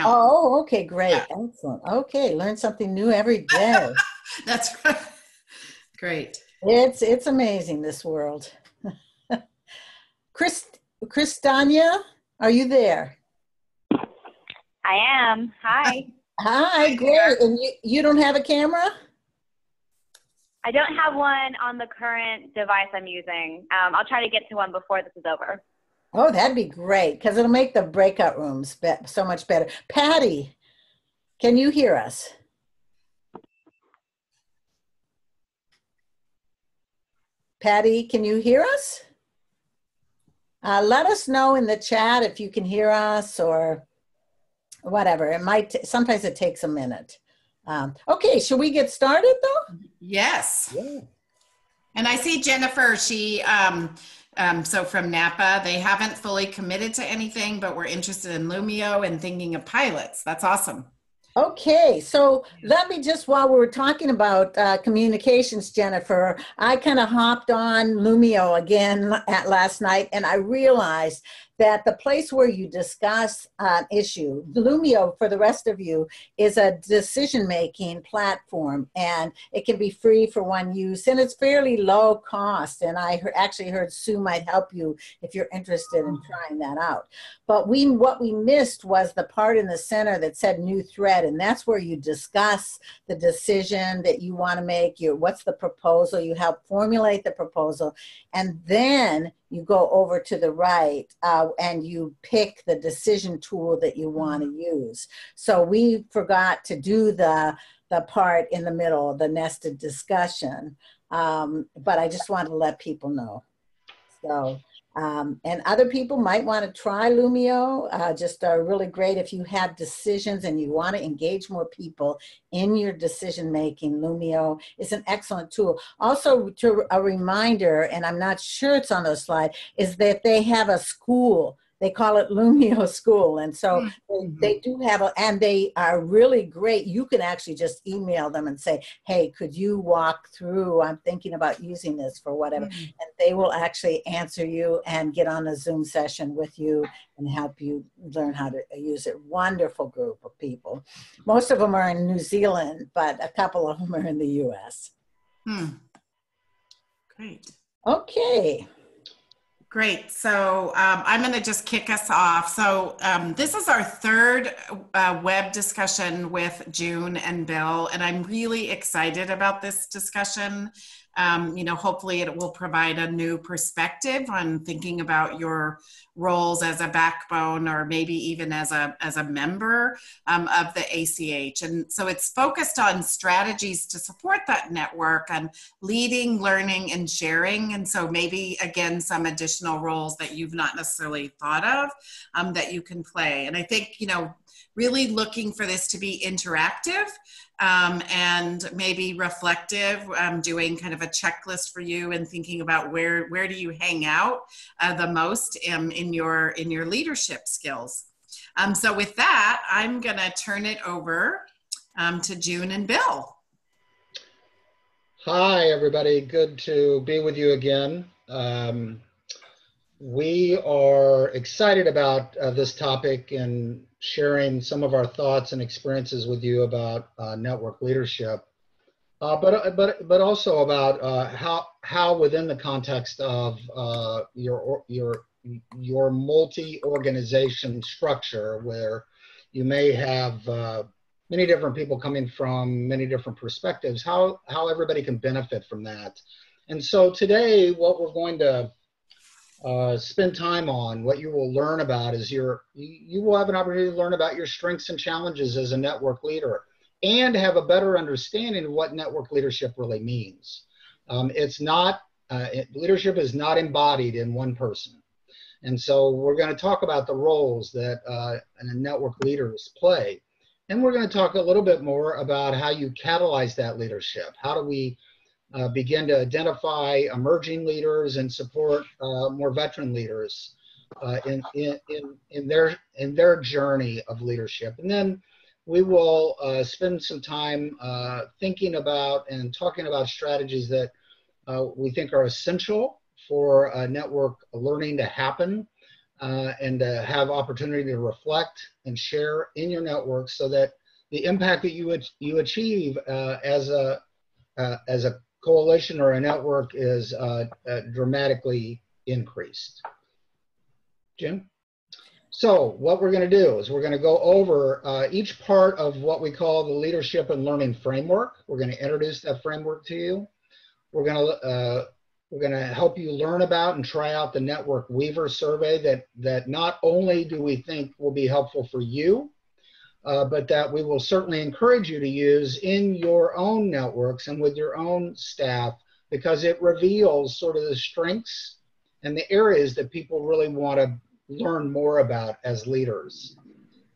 out. Oh, okay, great. Yeah. Excellent. Okay, learn something new every day. That's right. Great. It's amazing, this world. Chris, Christania, are you there? I am. Hi. Hi, great. And you don't have a camera? I don't have one on the current device I'm using. I'll try to get to one before this is over. Oh, that'd be great, because it'll make the breakout rooms so much better. Patty, can you hear us? Patty, can you hear us? Let us know in the chat if you can hear us or whatever. It might, sometimes it takes a minute. Okay, should we get started though? Yes. Yeah. And I see Jennifer, she, so from Napa, they haven't fully committed to anything, but we're interested in Lumio and thinking of pilots. That's awesome. Okay, so let me just, while we were talking about communications, Jennifer, I kind of hopped on Lumio again last night, and I realized that the place where you discuss an issue, Lumio, for the rest of you, is a decision-making platform, and it can be free for one use, and it's fairly low cost, and I actually heard Sue might help you if you're interested in trying that out. But what we missed was the part in the center that said new thread, and that's where you discuss the decision that you want to make, what's the proposal, you help formulate the proposal, and then you go over to the right and you pick the decision tool that you want to use. So we forgot to do the part in the middle, the nested discussion, but I just wanted to let people know. So, and other people might want to try Lumio, just really great if you have decisions and you want to engage more people in your decision making. Lumio is an excellent tool. Also, a reminder, and I'm not sure it's on the slide, is that they have a school. They call it Lumio School. And so they do have, and they are really great. You can actually just email them and say, hey, could you walk through? I'm thinking about using this for whatever. And they will actually answer you and get on a Zoom session with you and help you learn how to use it. Wonderful group of people. Most of them are in New Zealand, but a couple of them are in the US. Great. Okay. Great. So I'm going to just kick us off. So this is our third web discussion with June and Bill, and I'm really excited about this discussion. You know, hopefully it will provide a new perspective on thinking about your roles as a backbone or maybe even as a member of the ACH. And so it's focused on strategies to support that network and leading, learning, and sharing. And so maybe, again, some additional roles that you've not necessarily thought of that you can play. And I think, you know, really looking for this to be interactive and maybe reflective, doing kind of a checklist for you and thinking about where do you hang out the most in your leadership skills. So with that, I'm going to turn it over to June and Bill. Hi, everybody. Good to be with you again. We are excited about this topic and sharing some of our thoughts and experiences with you about network leadership, but also about how within the context of your multi-organization structure, where you may have many different people coming from many different perspectives, how everybody can benefit from that. And so today, what we're going to spend time on, what you will learn about is you will have an opportunity to learn about your strengths and challenges as a network leader and have a better understanding of what network leadership really means. Leadership is not embodied in one person. And so we're going to talk about the roles that network leaders play. And we're going to talk a little bit more about how you catalyze that leadership. How do we begin to identify emerging leaders and support more veteran leaders in their journey of leadership. And then we will spend some time thinking about and talking about strategies that we think are essential for network learning to happen and to have opportunity to reflect and share in your network so that the impact that you achieve as a coalition or a network is dramatically increased. Jim? So what we're going to do is we're going to go over each part of what we call the leadership and learning framework. We're going to introduce that framework to you. We're going to help you learn about and try out the Network Weaver survey that not only do we think will be helpful for you, but that we will certainly encourage you to use in your own networks and with your own staff, because it reveals sort of the strengths and the areas that people really want to learn more about as leaders.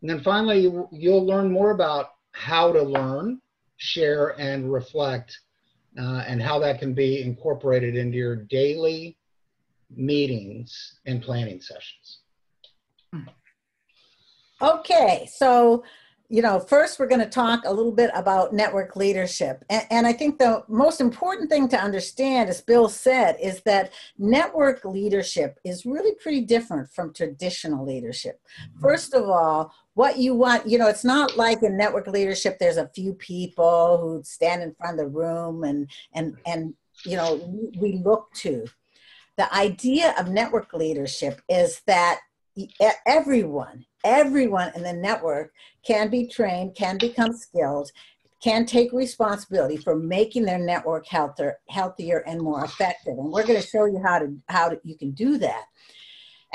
And then finally, you'll learn more about how to learn, share, and reflect, and how that can be incorporated into your daily meetings and planning sessions. Okay, so, first we're going to talk a little bit about network leadership. And I think the most important thing to understand, as Bill said, is that network leadership is really pretty different from traditional leadership. First of all, what you want, it's not like in network leadership, there's a few people who stand in front of the room and we look to. The idea of network leadership is that everyone in the network can be trained, can become skilled, can take responsibility for making their network healthier and more effective. And we're going to show you how you can do that.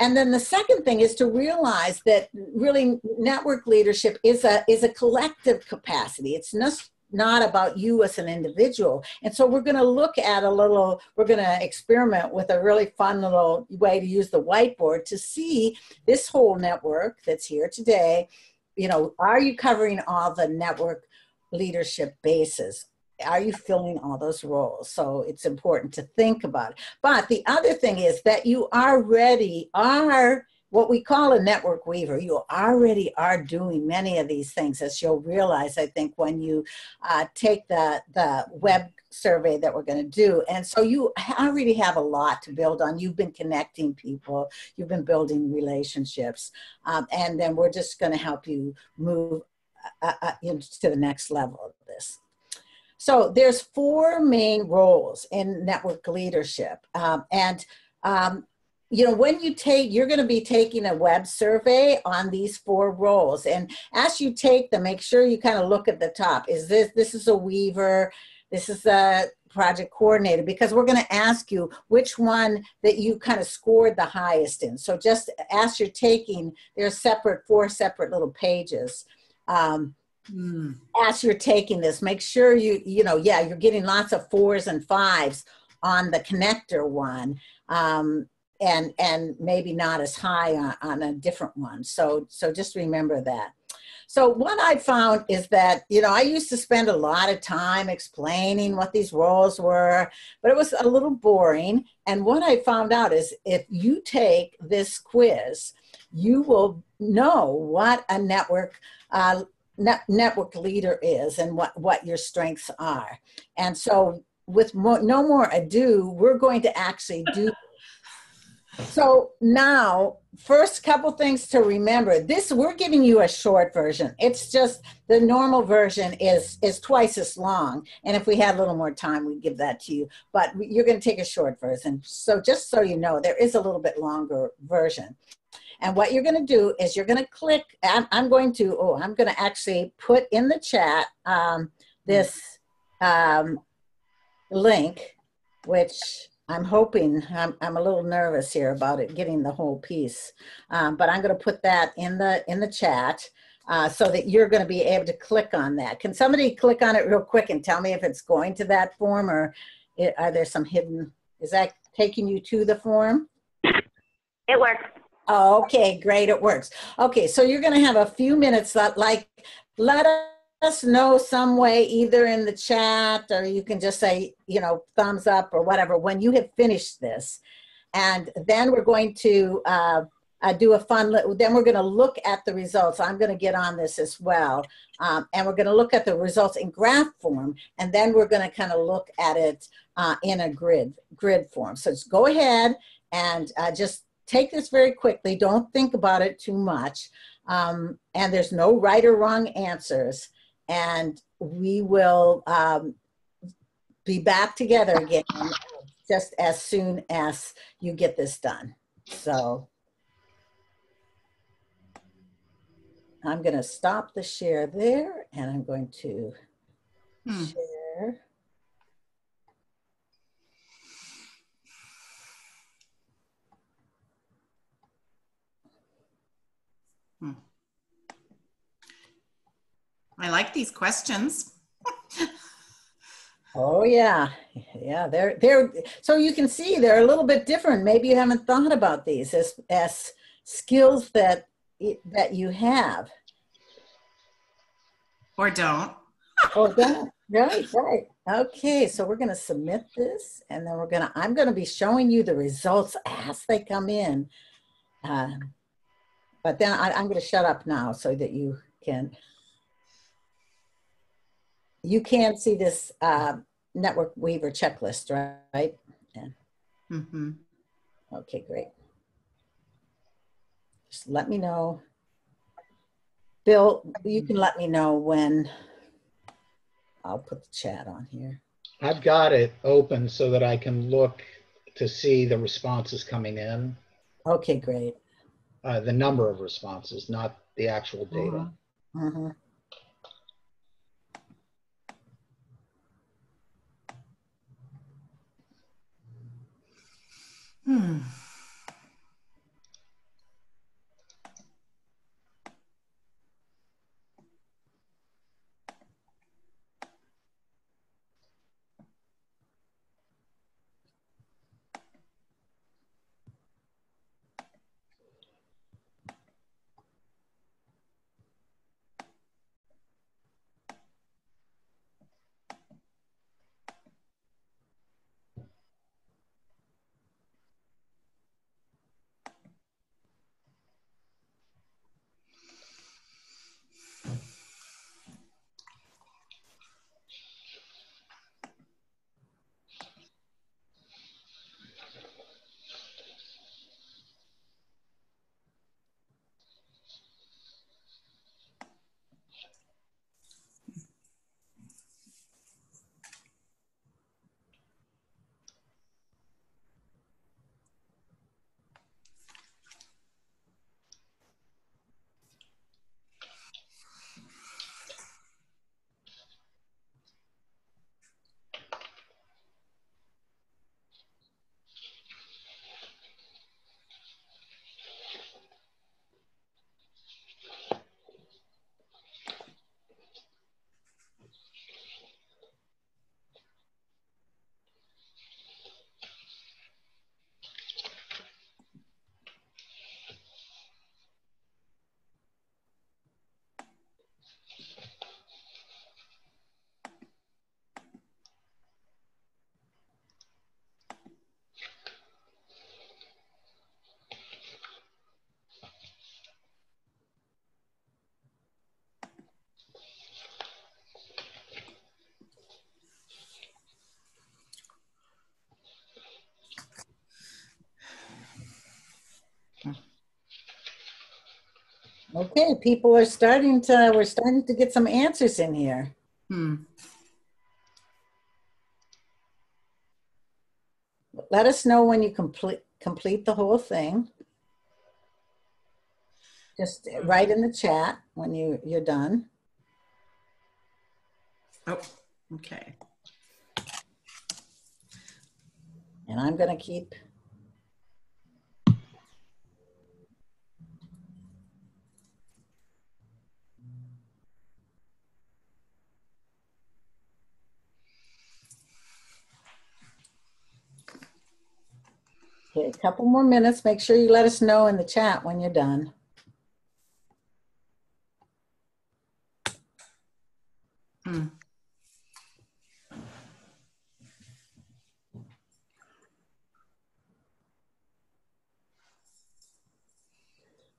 And then the second thing is to realize that really network leadership is a collective capacity. It's not about you as an individual. And so we're going to look at we're going to experiment with a really fun little way to use the whiteboard to see this whole network that's here today. Are you covering all the network leadership bases? Are you filling all those roles? So it's important to think about it. But the other thing is that you already are what we call a network weaver. You already are doing many of these things, as you'll realize, I think, when you take the web survey that we're going to do. And so you already have a lot to build on. You've been connecting people. You've been building relationships. And then we're just going to help you move to the next level of this. So there's 4 main roles in network leadership. When you're going to be taking a web survey on these 4 roles. And as you take them, make sure you kind of look at the top. This is a weaver, this is a project coordinator, because we're going to ask you which one that you kind of scored the highest in. So just as you're taking, there's 4 separate little pages. As you're taking this, make sure you're getting lots of 4s and 5s on the connector one. And maybe not as high on a different one. So just remember that. So what I found is that, I used to spend a lot of time explaining what these roles were, but it was a little boring. And what I found out is if you take this quiz, you will know what a network leader is and what your strengths are. And so with no more ado, we're going to actually do. So now, first couple things to remember. We're giving you a short version. It's just the normal version is twice as long. And if we had a little more time, we'd give that to you. But you're going to take a short version. So just so you know, there is a little bit longer version. And what you're going to do is you're going to click. I'm going to actually put in the chat this link, which I'm hoping, I'm a little nervous here about it, getting the whole piece, but I'm going to put that in the chat so that you're going to be able to click on that. Can somebody click on it real quick and tell me if it's going to that form, or are there some hidden, is that taking you to the form? It works. Oh, okay, great, it works. Okay, so you're going to have a few minutes let us know some way, either in the chat, or you can just say, thumbs up or whatever, when you have finished this. And then we're going to do a then we're going to look at the results. I'm going to get on this as well. And we're going to look at the results in graph form, and then we're going to kind of look at it in a grid form. So just go ahead and just take this very quickly. Don't think about it too much. And there's no right or wrong answers. And we will be back together again just as soon as you get this done. So I'm going to stop the share there, and I'm going to share. I like these questions. Oh yeah, yeah. They're so you can see they're a little bit different. Maybe you haven't thought about these as skills that you have. Or don't. Oh, don't. Right, right. Okay, so we're going to submit this, and then I'm going to be showing you the results as they come in. But then I'm going to shut up now so that you can see this Network Weaver checklist, right? Yeah. Mm-hmm. Okay, great. Just let me know. Bill, you can let me know when. I'll put the chat on here. I've got it open so that I can look to see the responses coming in. Okay, great. The number of responses, not the actual data. Mm-hmm. Okay, we're starting to get some answers in here. Let us know when you complete the whole thing. Just write in the chat when you're done. Oh, okay. And I'm going to keep. Okay, a couple more minutes. Make sure you let us know in the chat when you're done.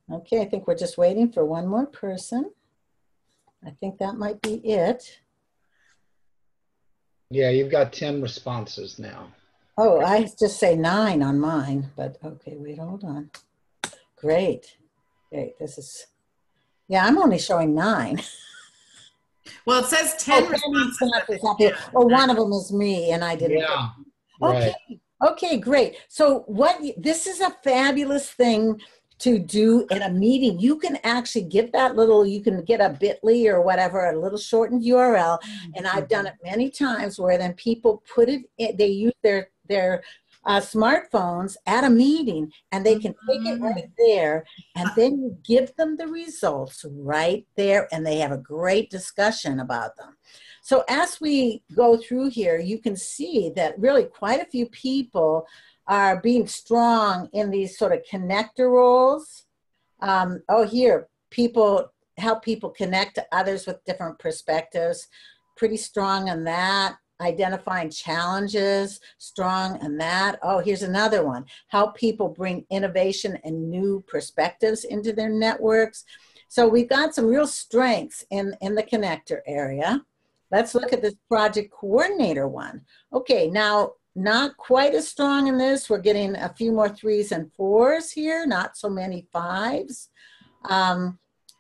Okay, I think we're just waiting for one more person. I think that might be it. Yeah, you've got 10 responses now. Oh, I just say 9 on mine, but okay, wait, hold on. Great. Great. This is, yeah, I'm only showing 9. Well, it says 10 Oh, 10 responses. responses up here. Oh, one of them is me and I didn't. Yeah, Okay. right. Okay, great. So this is a fabulous thing to do in a meeting. You can actually get that little, you can get a bit.ly or whatever, a little shortened URL. And I've done it many times where then people put it in, they use their smartphones at a meeting and they can take it right there and then you give them the results right there and they have a great discussion about them. So as we go through here, you can see that really quite a few people are being strong in these sort of connector roles. Here, people help people connect to others with different perspectives. Pretty strong on that. Identifying challenges, strong on that. Oh, here's another one. Help people bring innovation and new perspectives into their networks. So we've got some real strengths in the connector area. Let's look at this project coordinator one. Okay, now not quite as strong in this. We're getting a few more 3s and 4s here, not so many 5s.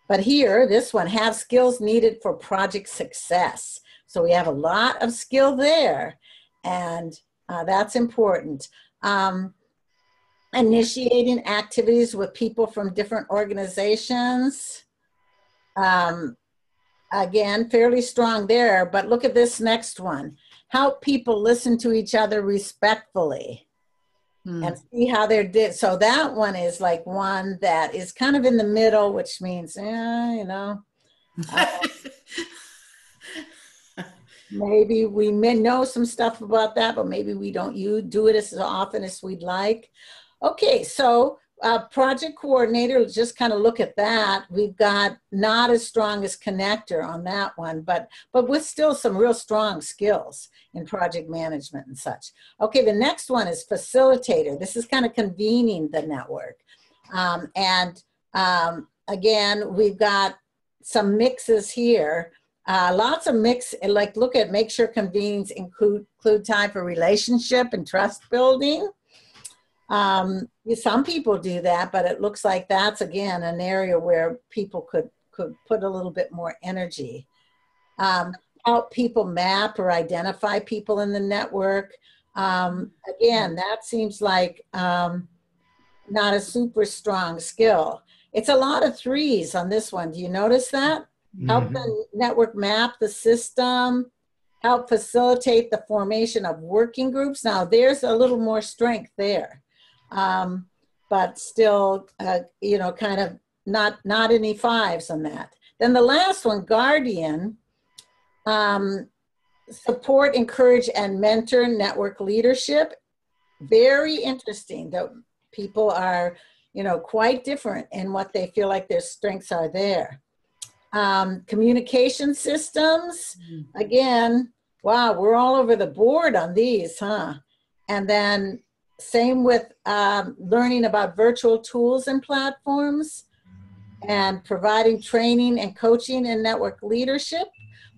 But here, this one, have skills needed for project success. So we have a lot of skill there, and that's important. Initiating activities with people from different organizations. Again, fairly strong there, but look at this next one. Help people listen to each other respectfully and see how they're did. So that one is like one that is kind of in the middle, which means, maybe we may know some stuff about that, but maybe we don't do it as often as we'd like. Okay, so project coordinator, just kind of look at that. We've got not as strong as connector on that one, but with still some real strong skills in project management and such. Okay, the next one is facilitator. This is kind of convening the network. Again, we've got some mixes here. Lots of mix, like look at make sure convenings include time for relationship and trust building. Some people do that, but it looks like that's again an area where people could put a little bit more energy. Help people map or identify people in the network. Again, that seems like not a super strong skill. It's a lot of 3s on this one. Do you notice that? Help the network map the system. Help facilitate the formation of working groups. Now there's a little more strength there. But still, kind of not any 5s on that. Then the last one, guardian, support, encourage, and mentor network leadership. Very interesting that people are, quite different in what they feel like their strengths are there. Communication systems, again, wow, we're all over the board on these, huh? And then same with learning about virtual tools and platforms and providing training and coaching in network leadership.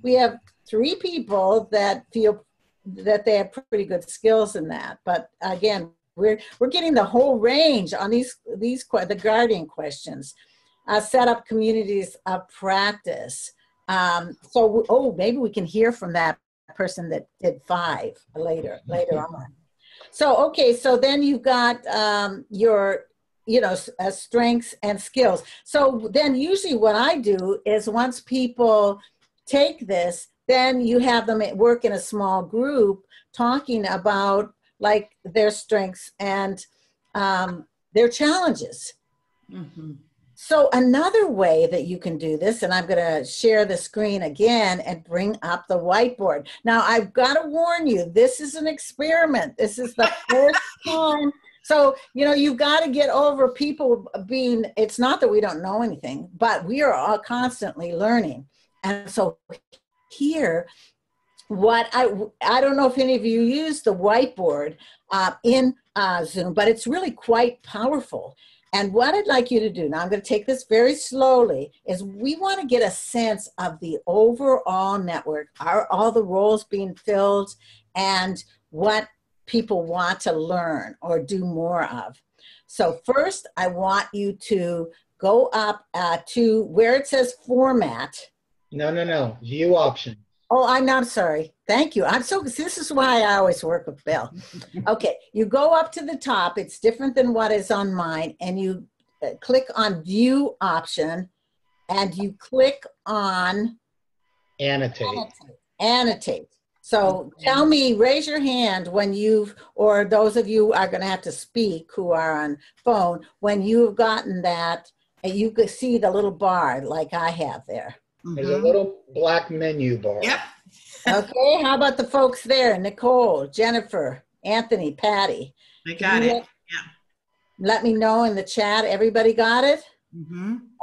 We have 3 people that feel that they have pretty good skills in that. But again, we're getting the whole range on the guardian questions. Set up communities of practice. Maybe we can hear from that person that did 5 later on. So, okay, so then you've got your, strengths and skills. So then usually what I do is once people take this, then you have them work in a small group talking about like their strengths and their challenges. So another way that you can do this, and I'm going to share the screen again and bring up the whiteboard. Now, I've got to warn you, this is an experiment. This is the first time. So, you've got to get over people being, it's not that we don't know anything, but we are all constantly learning. And so here, I don't know if any of you use the whiteboard in Zoom, but it's really quite powerful. And what I'd like you to do, now I'm going to take this very slowly, is we want to get a sense of the overall network. Are all the roles being filled? And what people want to learn or do more of. So first, I want you to go up to where it says format. No. View option. Oh, I'm not sorry. Thank you. This is why I always work with Bill. Okay, you go up to the top. It's different than what is on mine. And you click on view option and you click on Annotate. Annotate. So tell me, raise your hand when or those of you are going to have to speak who are on phone, when you've gotten that, and you can see the little bar like I have there. There's a little black menu bar. Yep. Okay, how about the folks there? Nicole, Jennifer, Anthony, Patty. I got it. Let me know in the chat. Everybody got it?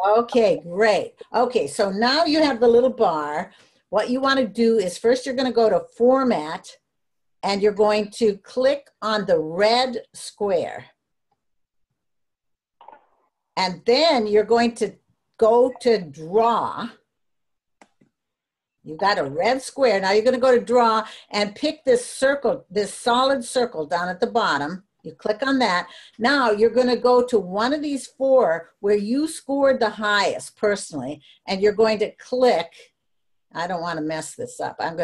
Okay, great. Okay, so now you have the little bar. What you want to do is first you're going to go to format and you're going to click on the red square. And then you're going to go to draw. You got a red square. Now you're going to go to draw and pick this circle, this solid circle down at the bottom. You click on that. Now you're going to go to one of these four where you scored the highest personally, and you're going to click. I don't want to mess this up. And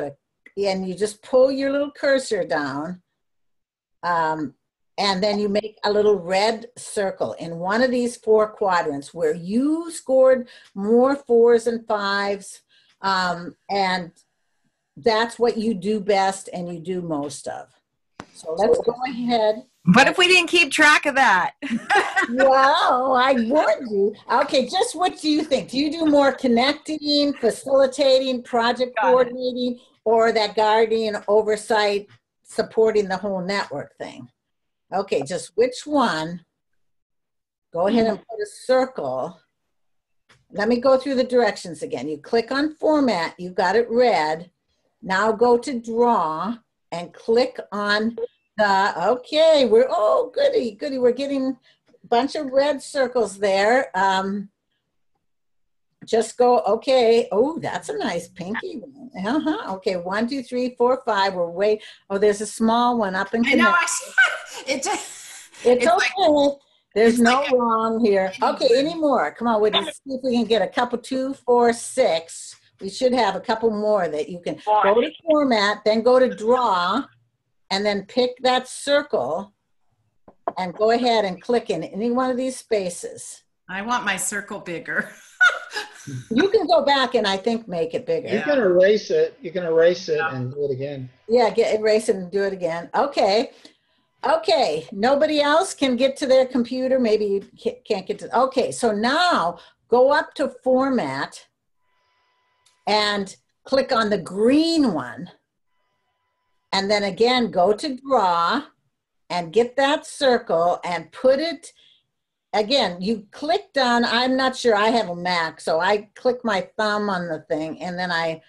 you just pull your little cursor down, and then you make a little red circle in one of these four quadrants where you scored more 4s and 5s, and that's what you do best and you do most of. So let's go ahead. What if we didn't keep track of that? Well, I would you. Okay, just what do you think? Do you do more connecting, facilitating, project coordinating, or that guardian oversight, supporting the whole network thing? Okay, just which one? Go ahead and put a circle. Let me go through the directions again. You click on format, you've got it red. Now go to draw and click on okay, goody, we're getting a bunch of red circles there. Just go, okay, oh, that's a nice pinky one. Okay, 1, 2, 3, 4, 5, we're way, there's a small one up in connect. It's okay. like, there's no wrong here. Okay, any more? Come on, we'll see if we can get a couple, 2, 4, 6. We should have a couple more that you can go to format, then go to draw, and then pick that circle and go ahead and click in any one of these spaces. I want my circle bigger. You can go back and I think make it bigger. You can erase it. You can erase it and do it again. Yeah, erase it and do it again. Okay. Okay. Nobody else can get to their computer. Maybe you can't get to. Okay. So now go up to format and click on the green one. And then again, go to draw and get that circle and put it, again, you clicked on, I'm not sure, I have a Mac, so I click my thumb on the thing and then I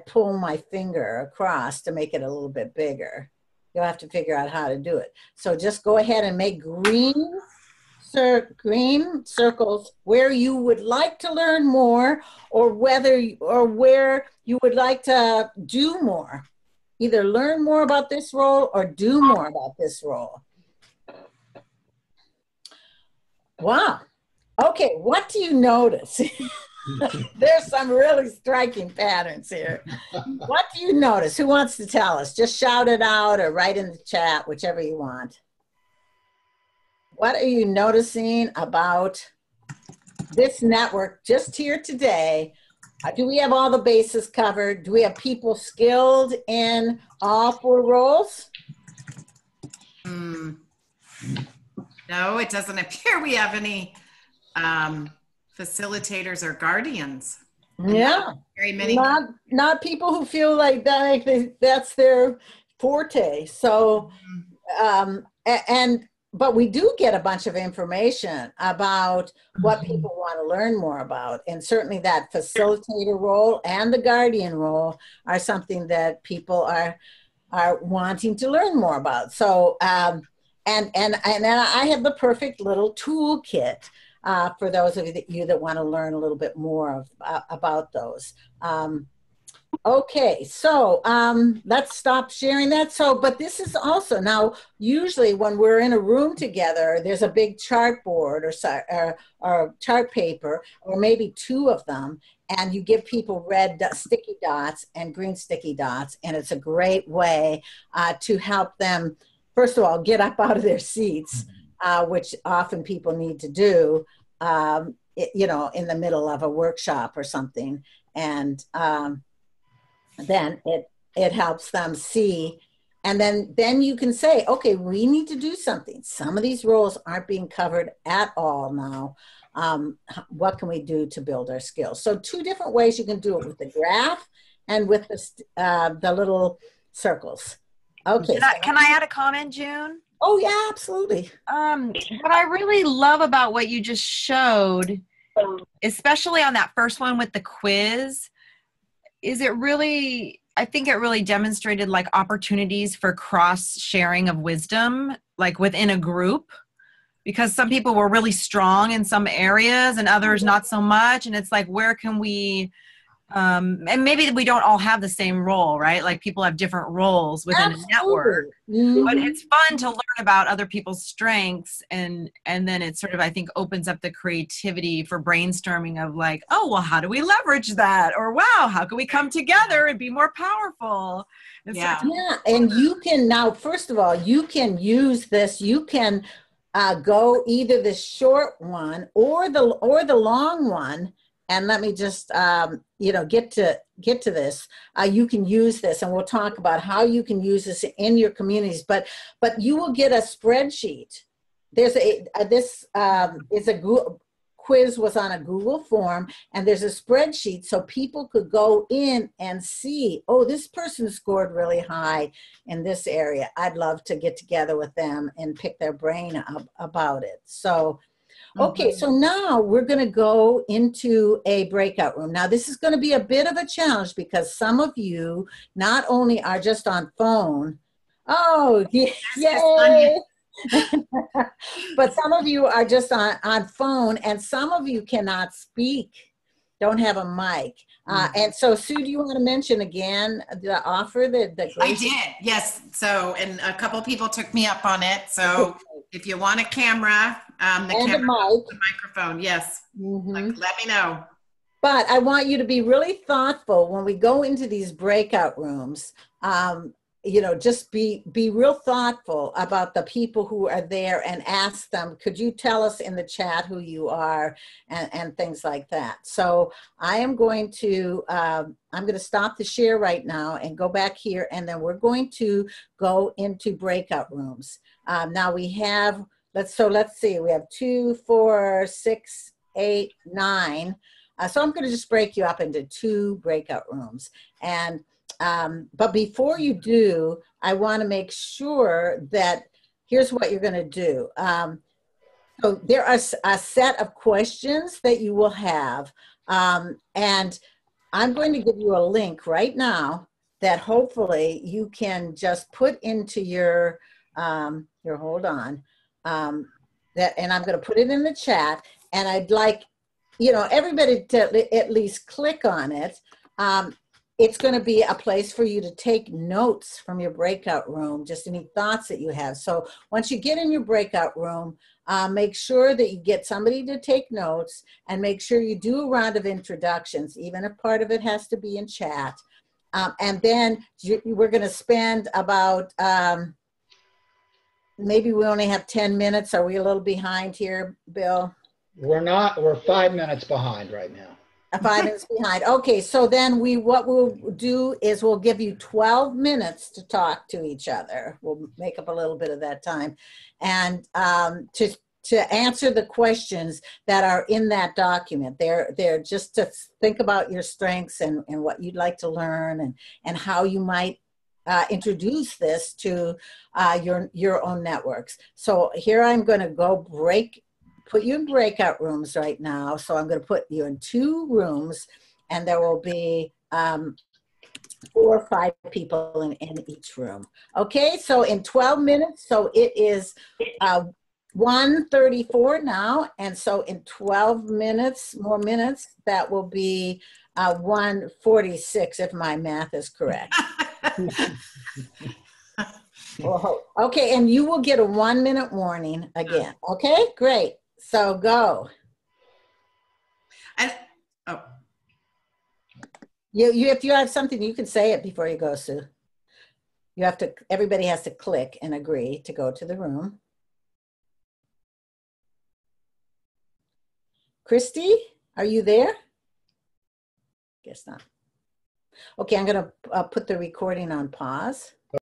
pull my finger across to make it a little bit bigger. You'll have to figure out how to do it. So just go ahead and make green circles where you would like to learn more or where you would like to do more. Either learn more about this role or do more about this role. Wow. Okay, what do you notice? There's some really striking patterns here. What do you notice? Who wants to tell us? Just shout it out or write in the chat, whichever you want. What are you noticing about this network just here today? Do we have all the bases covered? Do we have people skilled in all 4 roles? No, it doesn't appear we have any facilitators or guardians. Yeah, very many. Not people who feel like that's their forte. So, but we do get a bunch of information about what people want to learn more about. And certainly that facilitator role and the guardian role are something that people are wanting to learn more about. So, and I have the perfect little toolkit for those of you that want to learn a little bit more about those. Okay, so let's stop sharing that. So, but this is also now, usually when we're in a room together, there's a big chartboard or chart paper, or maybe two of them, and you give people red sticky dots and green sticky dots, and it's a great way to help them, first of all, get up out of their seats, which often people need to do, you know, in the middle of a workshop or something, and then it helps them see, and then you can say, okay, we need to do something. Some of these roles aren't being covered at all now. What can we do to build our skills? So two different ways you can do it, with the graph and with the little circles. Okay. Can I add a comment, June? Oh yeah, absolutely. What I really love about what you just showed, especially on that first one with the quiz, is I think it really demonstrated like opportunities for cross sharing of wisdom, like within a group, because some people were really strong in some areas and others not so much. And it's like, where can we, and maybe we don't all have the same role, right? Like people have different roles within a network, but it's fun to learn about other people's strengths. And then it sort of, I think, opens up the creativity for brainstorming of like, oh, well, how do we leverage that? Or wow, how can we come together and be more powerful? And yeah. And you can now, first of all, you can use this, you can go either the short one or the long one. And let me just, you know, get to this. You can use this, and we'll talk about how you can use this in your communities. But you will get a spreadsheet. There's this is a Google quiz, was on a Google form, and there's a spreadsheet so people could go in and see, oh, this person scored really high in this area. I'd love to get together with them and pick their brain up about it. So. Okay, so now we're going to go into a breakout room. Now, this is going to be a bit of a challenge because some of you not only are just on phone, yay! But some of you are just on phone, and some of you cannot speak, don't have a mic. And so, Sue, do you want to mention again the offer? I did, yes. So, and a couple people took me up on it. So, if you want a camera, the microphone, yes. Like, let me know. But I want you to be really thoughtful when we go into these breakout rooms. You know, just be real thoughtful about the people who are there and ask them, could you tell us in the chat who you are, and things like that. So I am going to, I'm going to stop the share right now and go back here, and then we're going to go into breakout rooms. Now we have, let's see, we have 2, 4, 6, 8, 9. So I'm going to just break you up into 2 breakout rooms. And but before you do, I want to make sure that here's what you're going to do. So there are a set of questions that you will have. And I'm going to give you a link right now that hopefully you can just put into your, hold on, and I'm going to put it in the chat. And I'd like, you know, everybody to at least click on it. It's going to be a place for you to take notes from your breakout room, just any thoughts that you have. So once you get in your breakout room, make sure that you get somebody to take notes, and make sure you do a round of introductions, even if part of it has to be in chat. And then we're going to spend about, maybe we only have 10 minutes. Are we a little behind here, Bill? We're not. We're 5 minutes behind right now. 5 minutes behind. Okay, so then what we'll do is we'll give you 12 minutes to talk to each other. We'll make up a little bit of that time, and to answer the questions that are in that document. They're just to think about your strengths and what you'd like to learn, and how you might introduce this to your own networks. So here I'm going to put you in breakout rooms right now. So I'm going to put you in 2 rooms, and there will be 4 or 5 people in each room. Okay, so in 12 minutes, so it is 1:34 now, and so in 12 minutes, more minutes, that will be 1:46 if my math is correct. Whoa. Okay, and you will get a 1-minute warning again. Okay, great. So go. And oh, You if you have something, you can say it before you go, Sue. You have to, everybody has to click and agree to go to the room. Christy, are you there? Guess not. Okay, I'm gonna put the recording on pause.